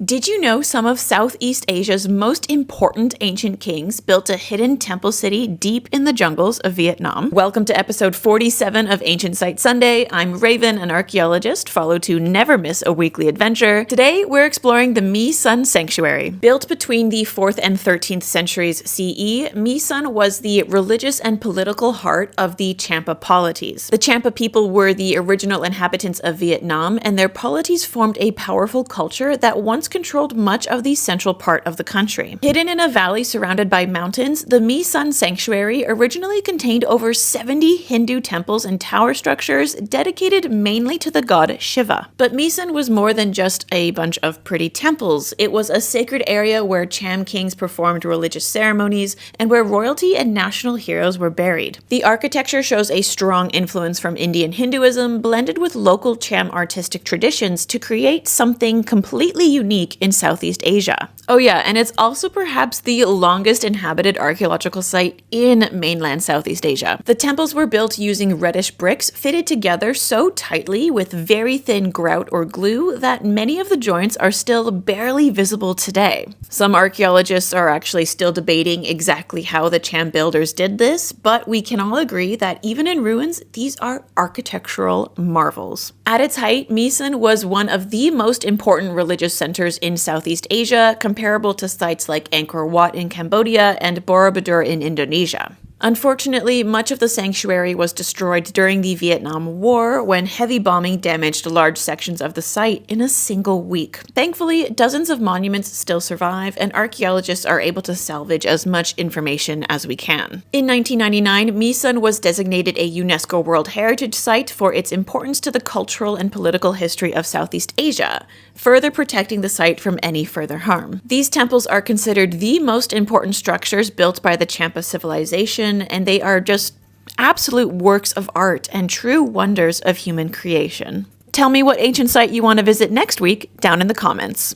Did you know some of Southeast Asia's most important ancient kings built a hidden temple city deep in the jungles of Vietnam? Welcome to episode 47 of Ancient Site Sunday. I'm Raven, an archaeologist, followed to never miss a weekly adventure. Today, we're exploring the Sơn Sanctuary. Built between the 4th and 13th centuries CE, Sơn was the religious and political heart of the Champa polities. The Champa people were the original inhabitants of Vietnam, and their polities formed a powerful culture that once controlled much of the central part of the country. Hidden in a valley surrounded by mountains, the Sơn Sanctuary originally contained over 70 Hindu temples and tower structures dedicated mainly to the god Shiva. But Sơn was more than just a bunch of pretty temples. It was a sacred area where Cham kings performed religious ceremonies and where royalty and national heroes were buried. The architecture shows a strong influence from Indian Hinduism blended with local Cham artistic traditions to create something completely unique in Southeast Asia. Oh yeah, and it's also perhaps the longest inhabited archaeological site in mainland Southeast Asia. The temples were built using reddish bricks fitted together so tightly with very thin grout or glue that many of the joints are still barely visible today. Some archaeologists are actually still debating exactly how the Cham builders did this, but we can all agree that even in ruins, these are architectural marvels. At its height, Sơn was one of the most important religious centers in Southeast Asia, comparable to sites like Angkor Wat in Cambodia and Borobudur in Indonesia. Unfortunately, much of the sanctuary was destroyed during the Vietnam War when heavy bombing damaged large sections of the site in a single week. Thankfully, dozens of monuments still survive, and archaeologists are able to salvage as much information as we can. In 1999, Sơn was designated a UNESCO World Heritage Site for its importance to the cultural and political history of Southeast Asia, further protecting the site from any further harm. These temples are considered the most important structures built by the Champa civilization, and they are just absolute works of art and true wonders of human creation. Tell me what ancient site you want to visit next week down in the comments.